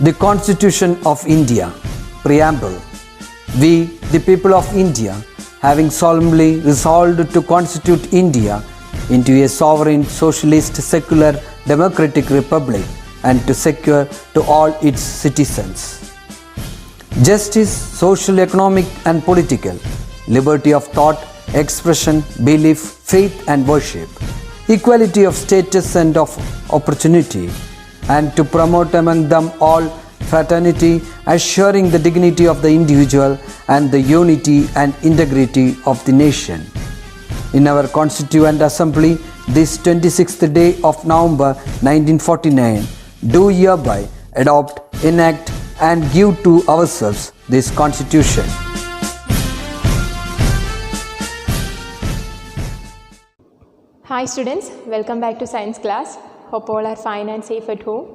The Constitution of India, Preamble. We, the people of India, having solemnly resolved to constitute India into a sovereign, socialist, secular, democratic republic and to secure to all its citizens justice, social, economic and political, liberty of thought, expression, belief, faith and worship, equality of status and of opportunity, and to promote among them all fraternity, assuring the dignity of the individual and the unity and integrity of the nation. In our Constituent Assembly, this 26th day of November 1949, do hereby adopt, enact and give to ourselves this Constitution. Hi students, welcome back to science class. Hope all are fine and safe at home.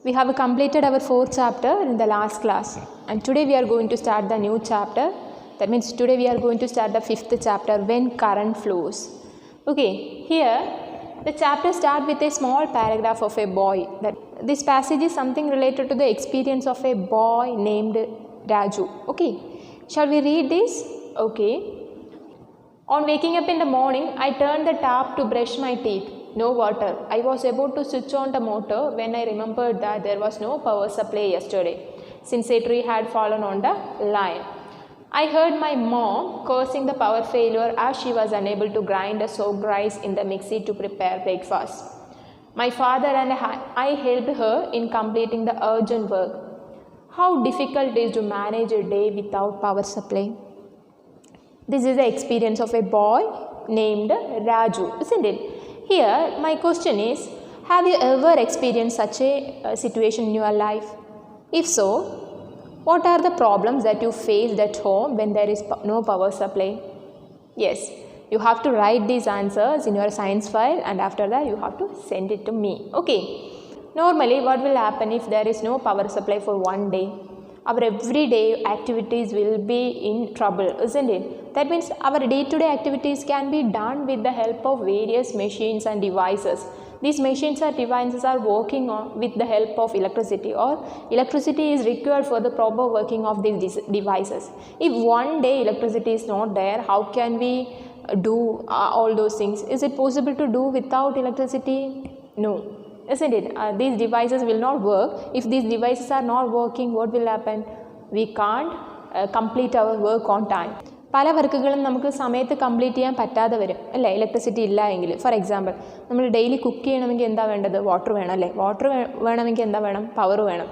We have completed our 4th chapter in the last class, and today we are going to start the new chapter. That means today we are going to start the 5th chapter, when current flows. Okay, here the chapter starts with a small paragraph of a boy. This passage is something related to the experience of a boy named Raju. Okay, shall we read this? Okay. On waking up in the morning, I turned the tap to brush my teeth. No water. I was about to switch on the motor when I remembered that there was no power supply yesterday, since a tree had fallen on the line. I heard my mom cursing the power failure as she was unable to grind a soaked rice in the mixie to prepare breakfast. My father and I helped her in completing the urgent work. How difficult it is to manage a day without power supply. This is the experience of a boy named Raju, isn't it? Here, my question is, have you ever experienced such a situation in your life? If so, what are the problems that you faced at home when there is no power supply? Yes, you have to write these answers in your science file, and after that you have to send it to me. Okay. Normally, what will happen if there is no power supply for one day? Our everyday activities will be in trouble, isn't it? That means our day-to-day activities can be done with the help of various machines and devices. These machines or devices are working on with the help of electricity, or electricity is required for the proper working of these devices. If one day electricity is not there, how can we do all those things? Is it possible to do without electricity? No. Isn't it? These devices will not work. If these devices are not working, what will happen? We can't complete our work on time. പല വർക്കുകളും നമുക്ക് സമയത്ത് complete ചെയ്യാൻ പറ്റാതെ വരും അല്ലേ, electricity ഇല്ല എങ്കിൽ. ഫോർ എക്സാമ്പിൾ, നമ്മൾ ഡെയിലി കുക്ക് ചെയ്യണമെങ്കിൽ എന്താ വേണ്ടത്? വാട്ടർ വേണം അല്ലേ. വാട്ടർ വേണമെങ്കിൽ എന്താ വേണം? പവർ വേണം.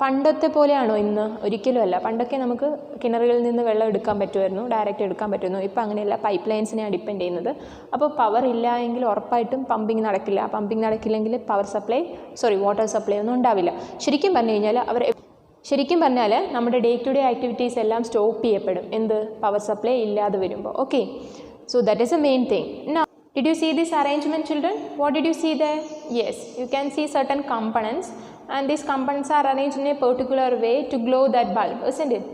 പണ്ടത്തെ പോലെയാണോ ഇന്ന്? ഒരിക്കലും അല്ല. പണ്ടൊക്കെ നമുക്ക് കിണറുകളിൽ നിന്ന് വെള്ളം എടുക്കാൻ പറ്റുമായിരുന്നു, ഡയറക്റ്റ് എടുക്കാൻ പറ്റുന്നു. ഇപ്പോൾ അങ്ങനെയല്ല, പൈപ്പ് ലൈൻസിനെയാണ് ഡിപ്പെൻഡ് ചെയ്യുന്നത്. അപ്പോൾ പവർ ഇല്ല എങ്കിൽ ഉറപ്പായിട്ടും പമ്പിങ് നടക്കില്ല. പമ്പിങ് നടക്കില്ലെങ്കിൽ വാട്ടർ സപ്ലൈ ഒന്നും ഉണ്ടാവില്ല. ശരിക്കും പറഞ്ഞാൽ നമ്മുടെ ഡേ ടു ഡേ ആക്ടിവിറ്റീസ് എല്ലാം സ്റ്റോപ്പ് ചെയ്യപ്പെടും. എന്ത്? പവർ സപ്ലൈ ഇല്ലാതെ വരുമ്പോൾ. Okay, so that is A main thing. Now, did you see this arrangement, children? What did you see there? Yes, you can see certain components, and these components are arranged in a particular way to glow that bulb, isn't it?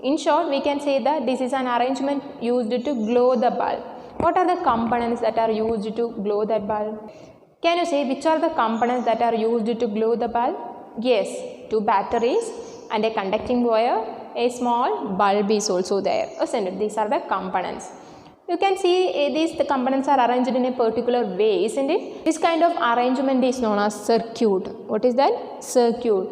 In short, we can say that this is an arrangement used to glow the bulb. What are the components that are used to glow that bulb? Can you say which are the components that are used to glow the bulb? Yes, 2 batteries and a conducting wire, a small bulb is also there, isn't it? These are the components. You can see these components are arranged in a particular way, isn't it? This kind of arrangement is known as circuit. What is that? Circuit.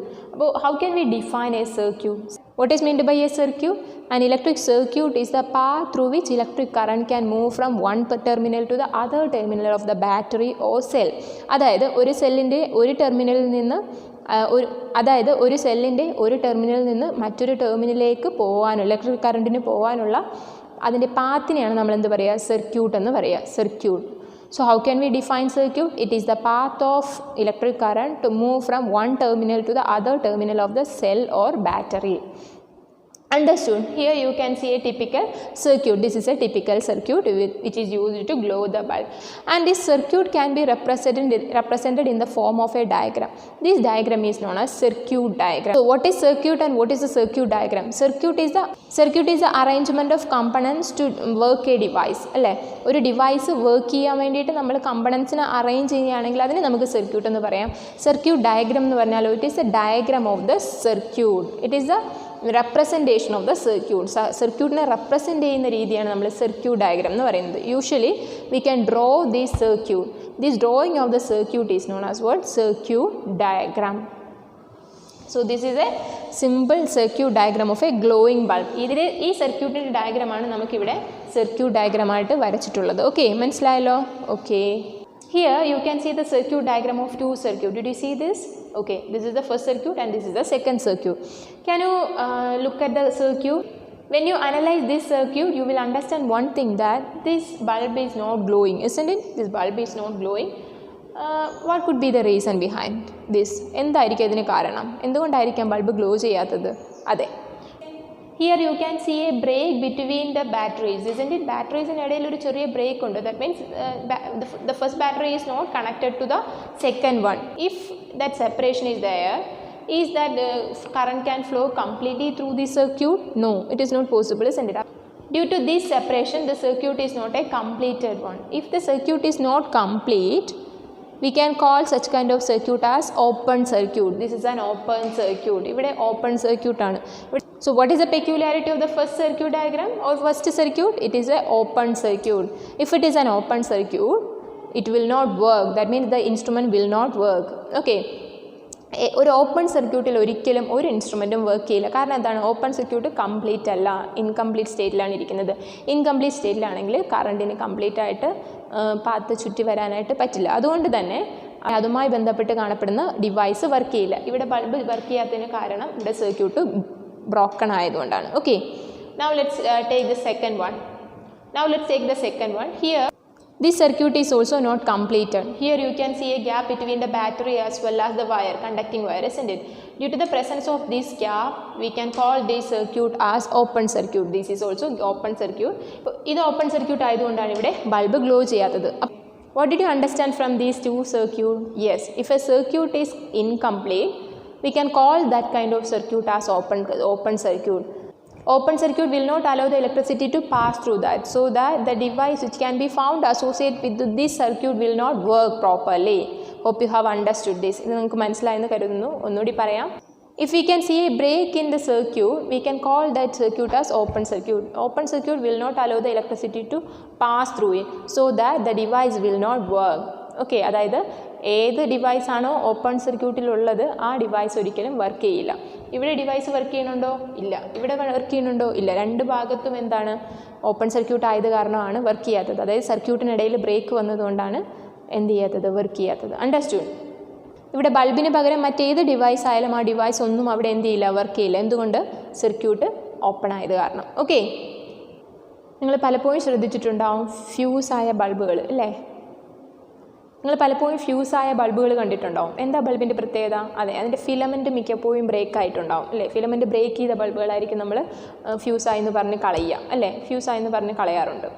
How can we define a circuit? What is meant by a circuit? An electric circuit is the path through which electric current can move from one terminal to the other terminal of the battery or cell. അതായത് ഒരു സെല്ലിൻ്റെ ഒരു ടെർമിനലിൽ നിന്ന് മറ്റൊരു ടെർമിനലിലേക്ക് പോകാനുള്ള electric കറണ്ടിന് പോകാനുള്ള അതിൻ്റെ പാത്തിനെയാണ് നമ്മൾ എന്ത് പറയുക? സർക്യൂട്ട് എന്ന് പറയുക. Circuit. So how can we define circuit? It is the path of electric current to move from one terminal to the other terminal of the cell or battery. Understood. Here you can see a typical circuit. This is a typical circuit which is used to glow the bulb, and this circuit can be represented in the form of a diagram. This diagram is known as circuit diagram. So what is circuit and what is a circuit diagram? Circuit is the arrangement of components to work a device. അല്ലേ, ഒരു device work ചെയ്യാൻ വേണ്ടിയിട്ട് നമ്മൾ കമ്പണൻസിനെ arrange ചെയ്യുകയാണെങ്കിൽ അതിന് നമുക്ക് circuit എന്ന് പറയാം. സർക്യൂട്ട് ഡയഗ്രാം എന്ന് പറഞ്ഞാൽ it is A diagram of the circuit. It is the representation of the circuit. സർക്യൂട്ടിനെ റെപ്രസെൻറ്റ് ചെയ്യുന്ന രീതിയാണ് നമ്മൾ സർക്യൂട്ട് ഡയഗ്രാം എന്ന് പറയുന്നത്. Usually we can draw this circuit. This drawing of the circuit is known as what? Circuit diagram. So this is A simple circuit diagram of A glowing bulb. ഈ സർക്യൂട്ടിൻ്റെ ഡയഗ്രാമാണ് നമുക്കിവിടെ circuit ഡയഗ്രാമായിട്ട് വരച്ചിട്ടുള്ളത്. Okay, മനസ്സിലായല്ലോ? Okay, here you can see the circuit diagram of two circuits. Did you see this? Okay, this is the first circuit and this is the second circuit. Can you look at the circuit? When you analyze this circuit, you will understand one thing, that this bulb is not glowing, isn't it? This bulb is not glowing. What could be the reason behind this? എന്തായിരിക്കും ഇതിന് കാരണം? എന്തുകൊണ്ടായിരിക്കാം bulb glow ചെയ്യാത്തത്? അതെ, here you can see a break between the batteries, isn't it? Batteries in ഇടയിൽ ഒരു ചെറിയ break ഉണ്ട്. That means the first battery is not connected to the second one. If that separation is there, is that current can flow completely through the circuit? No, it is not possible, isn't it? Due to this separation, the circuit is not a completed one. If the circuit is not complete, we can call such kind of circuit as open circuit. This is an open circuit. ഇവിടെ open circuit ആണ്. So what is the peculiarity of the first circuit diagram or first circuit? It is an open circuit. If it is an open circuit, it will not work. That means the instrument will not work. Okay. ഒരു open സർക്യൂട്ടിൽ ഒരിക്കലും ഒരു ഇൻസ്ട്രുമെൻറ്റും work ചെയ്യില്ല. കാരണം എന്താണ്? Open circuit complete അല്ല, incomplete സ്റ്റേറ്റിലാണ് ഇരിക്കുന്നത്. Incomplete സ്റ്റേറ്റിലാണെങ്കിൽ കറണ്ടിന് complete ആയിട്ട് പാത്ത് ചുറ്റി വരാനായിട്ട് പറ്റില്ല. അതുകൊണ്ട് തന്നെ അതുമായി ബന്ധപ്പെട്ട് കാണപ്പെടുന്ന ഡിവൈസ് വർക്ക് ചെയ്യില്ല. ഇവിടെ ബൾബ് വർക്ക് ചെയ്യാത്തതിന് കാരണം ഇവിടെ സർക്യൂട്ട് ബ്രോക്കൺ ആയതുകൊണ്ടാണ്. Okay, now let's take the second one. Here this circuit is also not completed. Here you can see a gap between the battery as well as the wire, conducting wire, isn't it? Due to the presence of this gap, we can call this circuit as open circuit. This is also open circuit. ഇത് open circuit ആയതുകൊണ്ടാണ് ഇവിടെ bulb glow ചെയ്യാത്തത്. What did you understand from these two circuits? Yes, if a circuit is incomplete, we can call that kind of circuit as open circuit. Open circuit will not allow the electricity to pass through that, so that the device which can be found associated with this circuit will not work properly. Hope you have understood this. ഇത് നിങ്ങൾക്ക് മനസ്സിലായെന്ന് കരുതുന്നു. ഒന്നുകൂടി പറയാം. If we can see a break in the circuit, we can call that circuit as open circuit. Open circuit will not allow the electricity to pass through it, so that the device will not work. Okay, അതായത് ഏത് ഡിവൈസാണോ open സർക്യൂട്ടിലുള്ളത് ആ device ഒരിക്കലും work ചെയ്യില്ല. ഇവിടെ device work ചെയ്യുന്നുണ്ടോ? ഇല്ല. ഇവിടെ work ചെയ്യുന്നുണ്ടോ? ഇല്ല. രണ്ട് ഭാഗത്തും എന്താണ്? ഓപ്പൺ സർക്യൂട്ട് ആയത് കാരണമാണ് വർക്ക് ചെയ്യാത്തത്. അതായത് സർക്യൂട്ടിനിടയിൽ ബ്രേക്ക് വന്നതുകൊണ്ടാണ് എന്ത് ചെയ്യാത്തത്? വർക്ക് ചെയ്യാത്തത്. അണ്ടർസ്റ്റുഡ്? ഇവിടെ ബൾബിന് പകരം മറ്റേത് ഡിവൈസ് ആയാലും ആ ഡിവൈസ് ഒന്നും അവിടെ എന്ത് ചെയ്യില്ല? വർക്ക് ചെയ്യില്ല. എന്തുകൊണ്ട്? സർക്യൂട്ട് ഓപ്പൺ ആയത് കാരണം. ഓക്കെ, നിങ്ങൾ പലപ്പോഴും ശ്രദ്ധിച്ചിട്ടുണ്ടാവും ഫ്യൂസായ ബൾബുകൾ, അല്ലേ? നിങ്ങൾ പലപ്പോഴും ഫ്യൂസായ ബൾബുകൾ കണ്ടിട്ടുണ്ടാവും. എന്താ ബൾബിൻ്റെ പ്രത്യേകത? അതെ, അതിൻ്റെ ഫിലമെൻറ്റ് മിക്കപ്പോഴും ബ്രേക്ക് ആയിട്ടുണ്ടാവും, അല്ലേ? ഫിലമെൻറ്റ് ബ്രേക്ക് ചെയ്ത ബൾബുകളായിരിക്കും നമ്മൾ ഫ്യൂസായെന്ന് പറഞ്ഞ് കളയുക, അല്ലേ? ഫ്യൂസായെന്ന് പറഞ്ഞ് കളയാറുണ്ട്.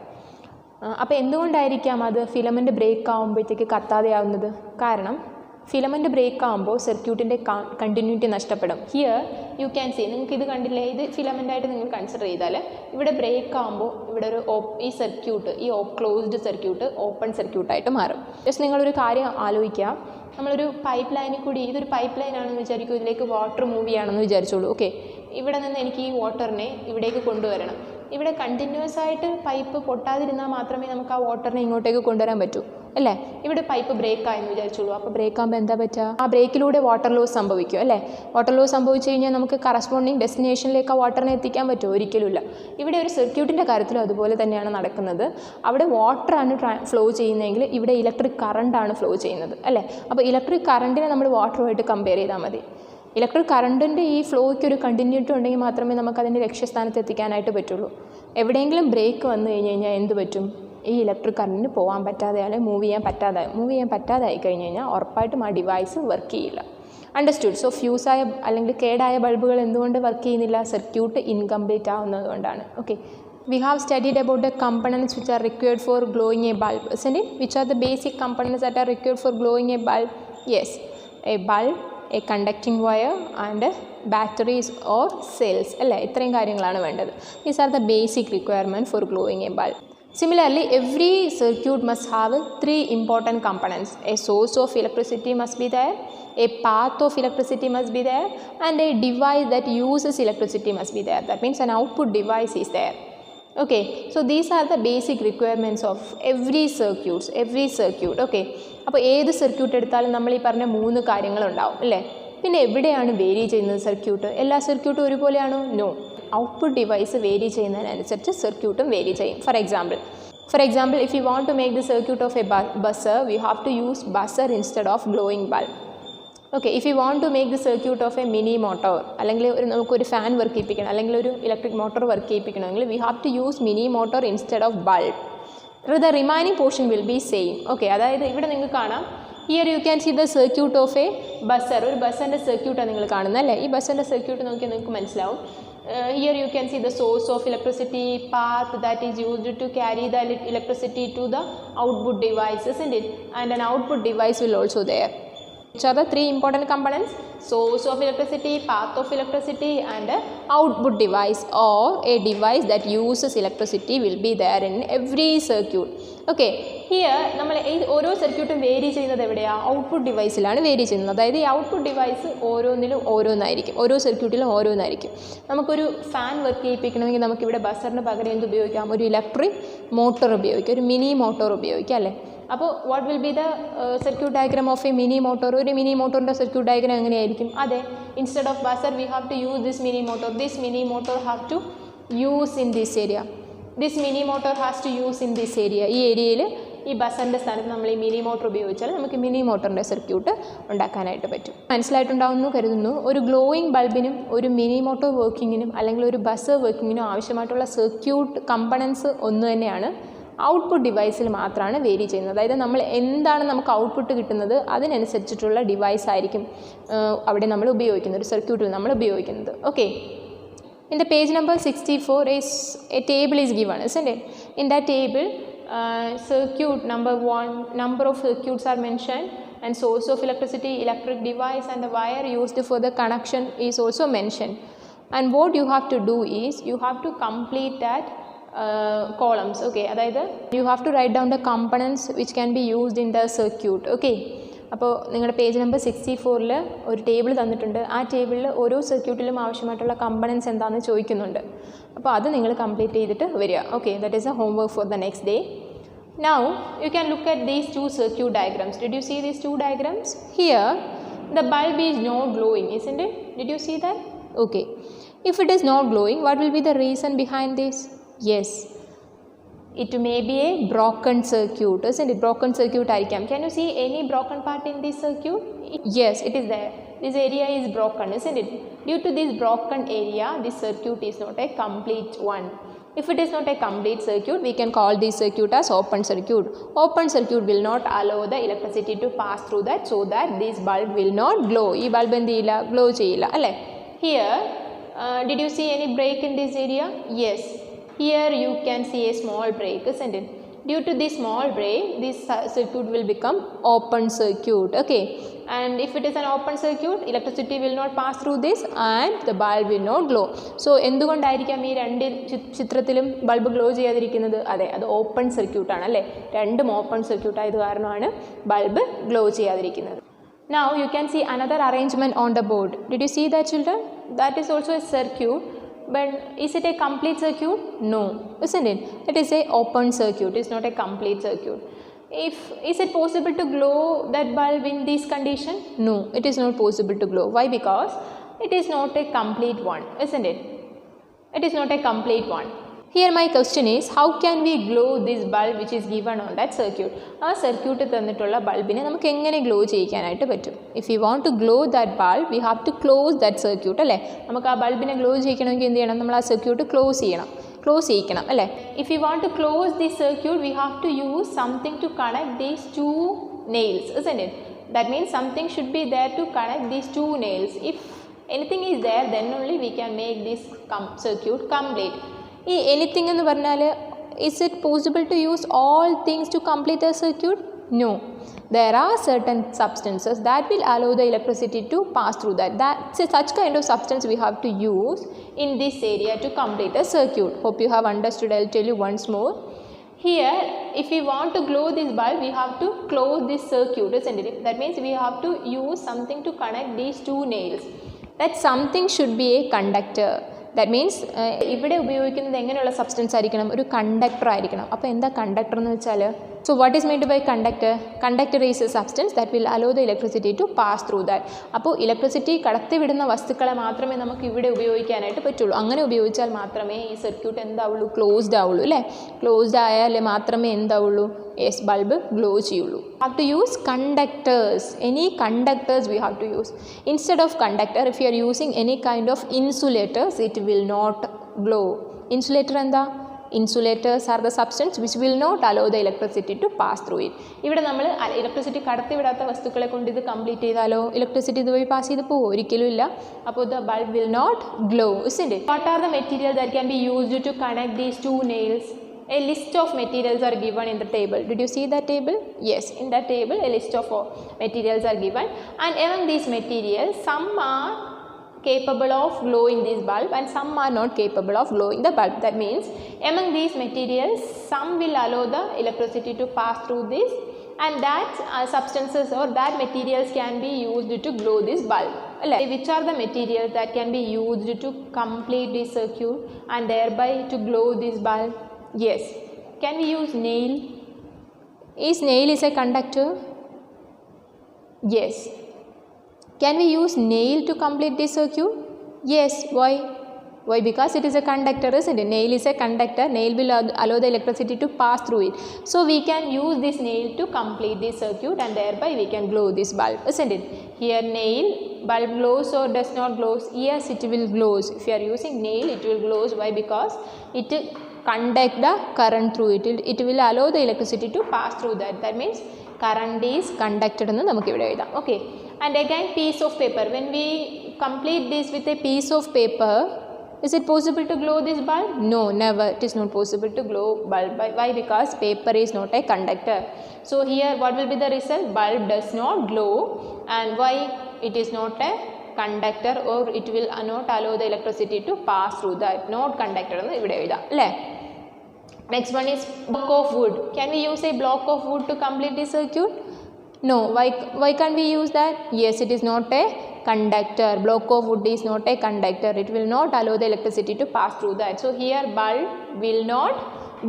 അപ്പോൾ എന്തുകൊണ്ടായിരിക്കാം അത് ഫിലമെൻറ്റ് ബ്രേക്ക് ആകുമ്പോഴത്തേക്ക് കത്താതെയാവുന്നത്? കാരണം ഫിലമെൻറ്റ് ബ്രേക്ക് ആകുമ്പോൾ സർക്യൂട്ടിൻ്റെ കണ്ടിന്യൂറ്റി നഷ്ടപ്പെടും. ഹിയർ യു ക്യാൻ സീ, നിങ്ങൾക്ക് ഇത് കണ്ടില്ലേ? ഇത് ഫിലമെൻ്റായിട്ട് നിങ്ങൾ കൺസിഡർ ചെയ്താൽ ഇവിടെ ബ്രേക്ക് ആകുമ്പോൾ ഇവിടെ ഒരു ഈ സർക്യൂട്ട്, ഈ ക്ലോസ്ഡ് സർക്യൂട്ട് ഓപ്പൺ സർക്യൂട്ടായിട്ട് മാറും. ജസ്റ്റ് നിങ്ങളൊരു കാര്യം ആലോചിക്കുക. നമ്മളൊരു പൈപ്പ് ലൈനിൽ കൂടി, ഇതൊരു പൈപ്പ് ലൈനാണെന്ന് വിചാരിക്കും, ഇതിലേക്ക് വാട്ടർ മൂവ് ചെയ്യുകയാണെന്ന് വിചാരിച്ചോളൂ. ഓക്കെ, ഇവിടെ നിന്ന് എനിക്ക് ഈ വാട്ടറിനെ ഇവിടേക്ക് കൊണ്ടുവരണം. ഇവിടെ കണ്ടിന്യൂസ് ആയിട്ട് പൈപ്പ് പൊട്ടാതിരുന്നാൽ മാത്രമേ നമുക്ക് ആ വാട്ടറിനെ ഇങ്ങോട്ടേക്ക് കൊണ്ടുവരാൻ പറ്റൂ, അല്ലേ? ഇവിടെ പൈപ്പ് ബ്രേക്ക് ആയെന്ന് വിചാരിച്ചോളൂ. അപ്പോൾ ബ്രേക്ക് ആകുമ്പോൾ എന്താ പറ്റുക? ആ ബ്രേക്കിലൂടെ വാട്ടർ ലോസ് സംഭവിക്കും, അല്ലേ? വാട്ടർ ലോസ് സംഭവിച്ചു കഴിഞ്ഞാൽ നമുക്ക് കറസ്പോണ്ടിങ് ഡെസ്റ്റിനേഷനിലേക്ക് ആ വാട്ടറിനെ എത്തിക്കാൻ പറ്റുമോ? ഒരിക്കലുമില്ല. ഇവിടെ ഒരു സർക്യൂട്ടിൻ്റെ കാര്യത്തിലും അതുപോലെ തന്നെയാണ് നടക്കുന്നത്. അവിടെ വാട്ടറാണ് ഫ്ലോ ചെയ്യുന്നതെങ്കിൽ ഇവിടെ ഇലക്ട്രിക് കറണ്ടാണ് ഫ്ലോ ചെയ്യുന്നത്, അല്ലേ? അപ്പോൾ ഇലക്ട്രിക് കറണ്ടിനെ നമ്മൾ വാട്ടറുമായിട്ട് കമ്പയർ ചെയ്താൽ മതി. ഇലക്ട്രിക് കറണ്ടിൻ്റെ ഈ ഫ്ലോയ്ക്ക് ഒരു കണ്ടിന്യൂറ്റി ഉണ്ടെങ്കിൽ മാത്രമേ നമുക്ക് അതിൻ്റെ ലക്ഷ്യസ്ഥാനത്ത് എത്തിക്കാനായിട്ട് പറ്റുള്ളൂ. എവിടെയെങ്കിലും ബ്രേക്ക് വന്നു കഴിഞ്ഞ് കഴിഞ്ഞാൽ എന്ത് പറ്റും? ഈ ഇലക്ട്രിക് കറണ്ടിന് പോകാൻ പറ്റാതെ അല്ലെങ്കിൽ മൂവ് ചെയ്യാൻ പറ്റാതായി കഴിഞ്ഞ് കഴിഞ്ഞാൽ ഉറപ്പായിട്ടും ആ ഡിവൈസ് വർക്ക് ചെയ്യില്ല. അണ്ടർസ്റ്റുഡ്. സോ ഫ്യൂസായ അല്ലെങ്കിൽ കേടായ ബൾബുകൾ എന്തുകൊണ്ട് വർക്ക് ചെയ്യുന്നില്ല? സർക്യൂട്ട് ഇൻകംപ്ലീറ്റ് ആവുന്നതുകൊണ്ടാണ്. Okay, we have studied about the components which are required for glowing a bulb, isn't it? Which are the basic components that are required for glowing a bulb? Yes, a bulb, a conducting wire and batteries or cells. അല്ലേ, ഇത്രയും കാര്യങ്ങളാണ് വേണ്ടത്. These are the basic requirement for glowing a bulb. Similarly, every circuit must have three important components. A source of electricity must be there, a path of electricity must be there, and a device that uses electricity must be there. That means an output device is there. Okay, so these are the basic requirements of every circuit. Okay, അപ്പോൾ ഏത് circuit എടുത്താലും നമ്മൾ ഈ പറഞ്ഞ 3 കാര്യങ്ങളുണ്ടാവും അല്ലേ. പിന്നെ എവിടെയാണ് vary ചെയ്യുന്നത് സർക്യൂട്ട്? എല്ലാ സർക്യൂട്ടും ഒരുപോലെയാണോ? നോ. ഔട്ട്പുട്ട് ഡിവൈസ് വേരി ചെയ്യുന്നതിനനുസരിച്ച് സർക്യൂട്ടും വേരി ചെയ്യും. For example if you want to make the circuit of a buzzer, we have to use buzzer instead of glowing bulb. Okay, if you want to make the circuit of a mini motor, അല്ലെങ്കിൽ നമുക്കൊരു fan work ചെയ്യിപ്പിക്കണം, അല്ലെങ്കിൽ ഒരു electric motor work ചെയ്യിപ്പിക്കണമെങ്കിൽ we have to use mini motor instead of bulb. The remaining portion will be same. Okay, അതായത് ഇവിടെ നിങ്ങൾക്ക് കാണാം, here you can see the circuit of a buzzer. ഒരു ബസ്സറിൻ്റെ സർക്യൂട്ടാണ് നിങ്ങൾ കാണുന്നത് അല്ലേ. ഈ ബസ്സറിൻ്റെ സർക്യൂട്ട് നോക്കിയാൽ നിങ്ങൾക്ക് മനസ്സിലാവും. Here you can see the source of electricity, path that is used to carry the electricity to the output device, isn't it? And an output device will also there. Which are the three important components? Source of electricity, path of electricity and output device or a device that uses electricity will be there in every circuit. Okay, here നമ്മൾ ഓരോ സർക്യൂട്ടും vary ചെയ്യുന്നത് എവിടെയാണ്? Output ഡിവൈസിലാണ് vary ചെയ്യുന്നത്. അതായത് ഈ output device ഓരോന്നിലും ഓരോന്നായിരിക്കും, ഓരോ സർക്യൂട്ടിലും ഓരോന്നായിരിക്കും. നമുക്കൊരു ഫാൻ വർക്ക് ചെയ്യിപ്പിക്കണമെങ്കിൽ നമുക്കിവിടെ ബസറിന് പകരം എന്ത് ഉപയോഗിക്കാം? ഒരു ഇലക്ട്രിക് മോട്ടോർ ഉപയോഗിക്കാം, ഒരു മിനി മോട്ടോർ ഉപയോഗിക്കാം അല്ലേ. അപ്പോൾ what will be the circuit diagram of a mini motor? ഒരു മിനി മോട്ടോറിൻ്റെ സർക്യൂട്ട് ഡയഗ്രാം എങ്ങനെയായിരിക്കും? അതെ, instead of buzzer we have to use this mini motor have to use in this area. This mini motor has to use in this area. ഈ ഏരിയയിൽ ഈ ബസറിൻ്റെ സ്ഥാനത്ത് നമ്മൾ ഈ മിനി മോട്ടോർ ഉപയോഗിച്ചാൽ നമുക്ക് മിനി മോട്ടറിൻ്റെ സർക്യൂട്ട് ഉണ്ടാക്കാനായിട്ട് പറ്റും. മനസ്സിലായിട്ടുണ്ടാവുമെന്ന് കരുതുന്നു. ഒരു ഗ്ലോയിങ് ബൾബിനും ഒരു മിനി മോട്ടോർ വർക്കിങ്ങിനും അല്ലെങ്കിൽ ഒരു ബസർ വർക്കിങ്ങിനും ആവശ്യമായിട്ടുള്ള സർക്യൂട്ട് കമ്പണൻസ് ഒന്ന് തന്നെയാണ്. ഔട്ട്പുട്ട് ഡിവൈസിൽ മാത്രമാണ് വേരി ചെയ്യുന്നത്. അതായത് നമ്മൾ എന്താണ് നമുക്ക് ഔട്ട്പുട്ട് കിട്ടുന്നത് അതിനനുസരിച്ചിട്ടുള്ള ഡിവൈസ് ആയിരിക്കും അവിടെ നമ്മൾ ഉപയോഗിക്കുന്നത്, ഒരു സർക്യൂട്ടിൽ നമ്മൾ ഉപയോഗിക്കുന്നത്. Okay, in the page number 64 is a table is given, isn't it? In that table circuit number 1, number of circuits are mentioned and source of electricity, electric device and the wire used for the connection is also mentioned. And what you have to do is you have to complete that columns. Okay, അതായത് you have to write down the components which can be used in the circuit. Okay, അപ്പോൾ നിങ്ങളുടെ page number 64 ഒരു table തന്നിട്ടുണ്ട്. ആ ടേബിളിൽ ഓരോ സർക്യൂട്ടിലും ആവശ്യമായിട്ടുള്ള കമ്പണൻസ് എന്താണെന്ന് ചോദിക്കുന്നുണ്ട്. അപ്പോൾ അത് നിങ്ങൾ കംപ്ലീറ്റ് ചെയ്തിട്ട് വരിക. Okay, that is A homework for the next day. Now you can look at these two circuit diagrams. Did you see these two diagrams? Here the bulb is not glowing, isn't it? Did you see that? Okay, if it is not glowing, what will be the reason behind this? Yes, it may be a broken circuit, isn't it? Broken circuit ആയിരിക്കാം. Can you see any broken part in this circuit? Yes, it is there. This area is broken, isn't it? Due to this broken area, this circuit is not a complete one. If it is not a complete circuit, we can call this circuit as open circuit. Open circuit will not allow the electricity to pass through that, so that this bulb will not glow. ഈ bulb എന്ത് ചെയ്യില്ല? Glow ചെയ്യില്ല അല്ലേ. Here, did you see any break in this area? Yes. Here you can see a small break, isn't it? Due to this small break, this circuit will become open circuit. Okay, and if it is an open circuit, electricity will not pass through this and the bulb will not glow. So എന്തുകൊണ്ടായിരിക്കാം ഈ രണ്ട് ചിത്രത്തിലും bulb glow ചെയ്യാതിരിക്കുന്നത്? അതെ, അത് open circuit ആണ് അല്ലേ. രണ്ടും open circuit ആയത് കാരണമാണ് ബൾബ് ഗ്ലോ ചെയ്യാതിരിക്കുന്നത്. Now you can see another arrangement on the board. Did you see that, children? That is also a circuit. But is it a complete circuit? No, isn't it? It is a open circuit. It's not a complete circuit. Is it possible to glow that bulb in this condition? No, it is not possible to glow. Why? Because it is not a complete one, isn't it? It is not a complete one. Here my question is, how can we glow this bulb which is given on that circuit? ആ circuit തന്നിട്ടുള്ള ബൾബിനെ നമുക്ക് എങ്ങനെ glow ചെയ്യിക്കാനായിട്ട് പറ്റും? If we want to glow that bulb, we have to close that circuit അല്ലേ. നമുക്ക് ആ ബൾബിനെ glow ചെയ്യിക്കണമെങ്കിൽ എന്ത് ചെയ്യണം? നമ്മൾ ആ സർക്യൂട്ട് ക്ലോസ് ചെയ്യിക്കണം അല്ലേ. If we want to close this circuit, we have to use something to connect these two nails, isn't it? That means something should be there to connect these two nails. If anything is there, then only we can make this circuit complete. Anything in the varnale, is it possible to use all things to complete a circuit? No. There are certain substances that will allow the electricity to pass through that. That's such kind of substance we have to use in this area to complete a circuit. Hope you have understood. I'll tell you once more. Here, if we want to glow this bulb, we have to close this circuit, isn't it? That means we have to use something to connect these two nails. That something should be a conductor. That means ഇവിടെ ഉപയോഗിക്കുന്നത് എങ്ങനെയുള്ള substance ആയിരിക്കണം? ഒരു conductor ആയിരിക്കണം. അപ്പോൾ എന്താ conductor എന്ന് വെച്ചാൽ? So what is meant by conductor? Conductor is a substance that will allow the electricity to pass through that. അപ്പോൾ ഇലക്ട്രിസിറ്റി കടത്തിവിടുന്ന വസ്തുക്കളെ മാത്രമേ നമുക്ക് ഇവിടെ ഉപയോഗിക്കാനായിട്ട് പറ്റുള്ളൂ. അങ്ങനെ ഉപയോഗിച്ചാൽ മാത്രമേ ഈ സർക്യൂട്ട് എന്താവുള്ളൂ? ക്ലോസ്ഡ് ആവുള്ളൂ അല്ലേ? ക്ലോസ്ഡ് ആയാലേ മാത്രമേ എന്താവുള്ളൂ? Yes, bulb glow cheyullu. Have to use conductors. Any conductors we have to use. Instead of conductor, if you are using any kind of insulators, it will not glow. Insulator and the insulators are the substance which will not allow the electricity to pass through it. ഇവിടെ നമ്മൾ electricity കടത്തിവിടാത്ത വസ്തുക്കളെ കൊണ്ട് ഇത് complete ചെയ്താലോ electricity ഇതുവഴി pass ചെയ്ത് പോകുമോ? ഒരിക്കലും ഇല്ല. അപ്പോൾ the bulb will not glow, isn't it? What are the materials that can be used to connect these two nails? A list of materials are given in the table. Did you see that table? Yes, in that table a list of materials are given, and among these materials some are capable of glowing this bulb and some are not capable of glowing the bulb. That means among these materials some will allow the electricity to pass through this, and that substances or that materials can be used to glow this bulb. Which are the materials that can be used to complete this circuit and thereby to glow this bulb? Yes. Can we use nail? Is nail a conductor? Yes. Can we use nail to complete this circuit? Yes. Why? Why? Because it is a conductor, isn't it? Nail is a conductor. Nail will allow the electricity to pass through it. So we can use this nail to complete this circuit and thereby we can glow this bulb, isn't it? Here nail, bulb glows or does not glows? Yes, it will glows. If you are using nail, it will glows. Why? Because it conduct the current through it. It will allow the electricity to pass through that. That means current is conducted എന്ന് നമുക്ക് ഇവിടെ എഴുതാം. Okay. And again piece of paper. When we complete this with a piece of paper, is it possible to glow this bulb? No, never. It is not possible to glow bulb. Why? Because paper is not a conductor. So here what will be the result? Bulb does not glow. And why? It is not a conductor or it will not allow the electricity to pass through that. Not conductor എന്ന് ഇവിടെ എഴുതാം അല്ലേ? Next one is block of wood. Can we use a block of wood to complete this circuit? No. Why can't we use that? Yes, it is not a conductor. Block of wood is not a conductor. It will not allow the electricity to pass through that. So here bulb will not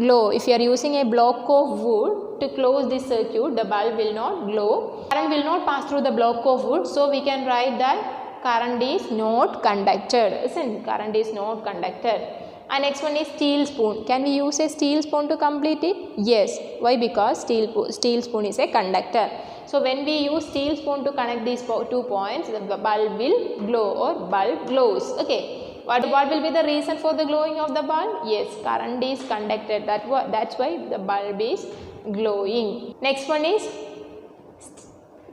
glow. If you are using a block of wood to close this circuit, the bulb will not glow. Current will not pass through the block of wood. So we can write that current is not conducted. Isn't it? Current is not conducted. And next one is steel spoon. Can we use a steel spoon to complete it? Yes. Why? Because steel spoon is a conductor. So when we use steel spoon to connect these 2 points, the bulb will glow or bulb glows. Okay. What will be the reason for the glowing of the bulb? Yes, current is conducted. That's why the bulb is glowing. Next one is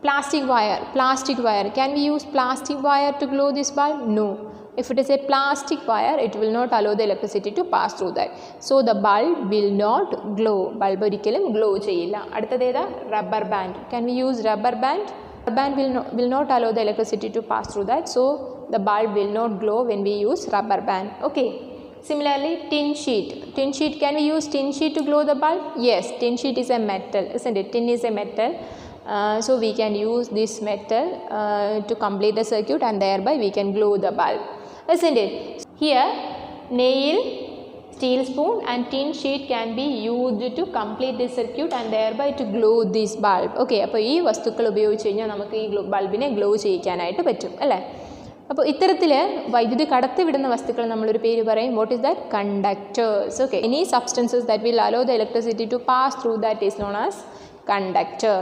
plastic wire. Plastic wire. Can we use plastic wire to glow this bulb? No. If it is a plastic wire, it will not allow the electricity to pass through that. So the bulb will not glow. Bulb ഒരിക്കലും glow ചെയ്യില്ല. അടുത്തത് ഏതാ? Rubber band. Can we use rubber band? Rubber band will not allow the electricity to pass through that. So the bulb will not glow when we use rubber band. Okay. Similarly, tin sheet. Tin sheet. Can we use tin sheet to glow the bulb? Yes. Tin sheet is a metal, isn't it? Tin is a metal. So we can use this metal to complete the circuit and thereby we can glow the bulb, isn't it? Here nail, steel spoon and tin sheet can be used to complete this circuit and thereby to glow this bulb. Okay, അപ്പോൾ ഈ വസ്തുക്കൾ ഉപയോഗിച്ച് കഴിഞ്ഞാൽ നമുക്ക് ഈ ബൾബിനെ glow ചെയ്യിക്കാനായിട്ട് പറ്റും അല്ലേ? അപ്പോൾ ഇത്തരത്തിൽ വൈദ്യുതി കടത്തിവിടുന്ന വസ്തുക്കൾ നമ്മളൊരു പേര് പറയും. What is that? Conductors. Okay. Any substances that will allow the electricity to pass through that is known as conductor.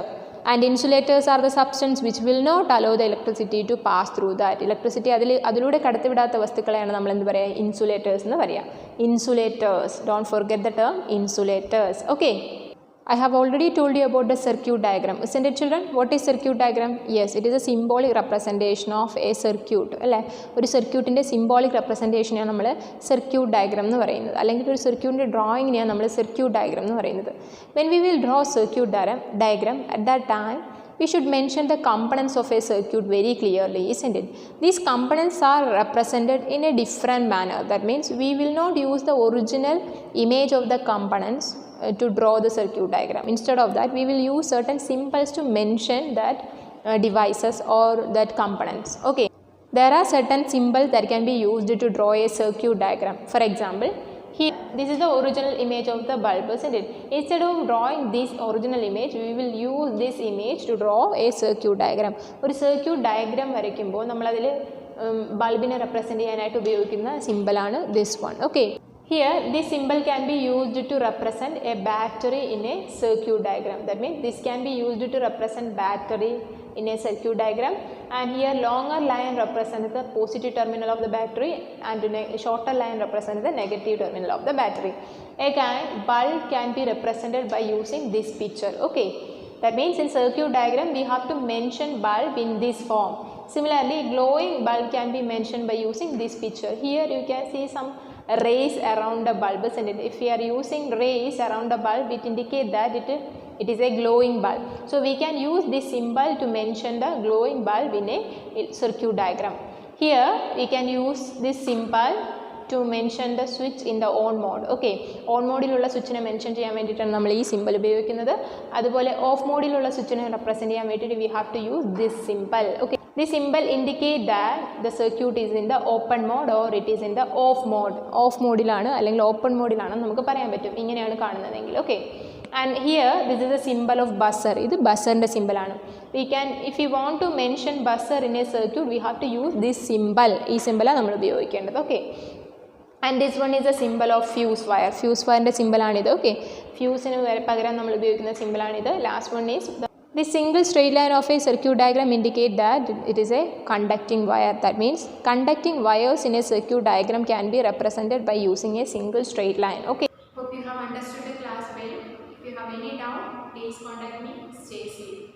And insulators are the substance which will not allow the electricity to pass through that. Electricity അതിലൂടെ കടത്തിവിടാത്ത വസ്തുക്കളെയാണ് നമ്മൾ എന്ത് പറയുക? Insulators എന്ന് പറയുക. Insulators. Don't forget the term insulators. Okay. I have already told you about the circuit diagram, isn't it children? What is circuit diagram? Yes, it is a symbolic representation of a circuit. അല്ലേ, ഒരു സർക്യൂട്ടിൻ്റെ symbolic റെപ്രസെൻറ്റേഷനെയാണ് നമ്മൾ circuit diagram എന്ന് പറയുന്നത്, അല്ലെങ്കിൽ ഒരു സർക്യൂട്ടിൻ്റെ ഡ്രോയിങ്ങിനെയാണ് നമ്മൾ circuit diagram എന്ന് പറയുന്നത്. When we will draw circuit diagram, at that time we should mention the components of a circuit very clearly, isn't it? These components are represented in a different manner. That means we will not use the original image of the components to draw the circuit diagram. Instead of that, we will use certain symbols to mention that devices or that components. Okay, there are certain symbols that can be used to draw a circuit diagram. For example, here this is the original image of the bulb, isn't it? Instead of drawing this original image, we will use this image to draw a circuit diagram. ഒരു circuit diagram വരയ്ക്കുമ്പോൾ നമ്മളതിൽ ബൾബിനെ represent ചെയ്യാനായിട്ട് ഉപയോഗിക്കുന്ന സിമ്പിളാണ് this one. Okay, here this symbol can be used to represent a battery in a circuit diagram. That means this can be used to represent battery in a circuit diagram, and here longer line represents the positive terminal of the battery and shorter line represents the negative terminal of the battery. Again, bulb can be represented by using this picture. Okay, that means in circuit diagram we have to mention bulb in this form. Similarly, glowing bulb can be mentioned by using this picture. Here you can see some rays around the bulb, isn't it? If we are using rays around the bulb, it indicates that it is a glowing bulb. So we can use this symbol to mention the glowing bulb in a circuit diagram. Here we can use this symbol to mention the switch in the on mode. Okay, on മോഡിലുള്ള സ്വിച്ചിനെ mention ചെയ്യാൻ വേണ്ടിയിട്ടാണ് നമ്മൾ ഈ simple ഉപയോഗിക്കുന്നത്. അതുപോലെ of മോഡിലുള്ള സ്വിച്ചിനെ represent ചെയ്യാൻ വേണ്ടിയിട്ട് we have to use this symbol. Okay, this symbol indicate that the circuit is in the open mode or it is in the off mode. Off മോഡിലാണ് അല്ലെങ്കിൽ ഓപ്പൺ മോഡിലാണെന്ന് നമുക്ക് പറയാൻ പറ്റും, ഇങ്ങനെയാണ് കാണുന്നതെങ്കിൽ. Okay, and here this is a symbol of buzzer. ഇത് ബസറിൻ്റെ സിമ്പിളാണ്. We can, if you want to mention buzzer in a circuit, we have to use this symbol. ഈ സിമ്പിളാണ് നമ്മൾ ഉപയോഗിക്കേണ്ടത്. Okay, and this one is a symbol of fuse wire. Fuse wire symbol ആണിത്. Okay, ഫ്യൂസിന് പകരം നമ്മൾ ഉപയോഗിക്കുന്ന സിമ്പിളാണിത്. Last one is the single straight line of a circuit diagram indicate that it is a conducting wire. That means conducting wires in a circuit diagram can be represented by using a single straight line. Okay, hope you have understood the class well. If you have any doubt, please contact me. Stay safe.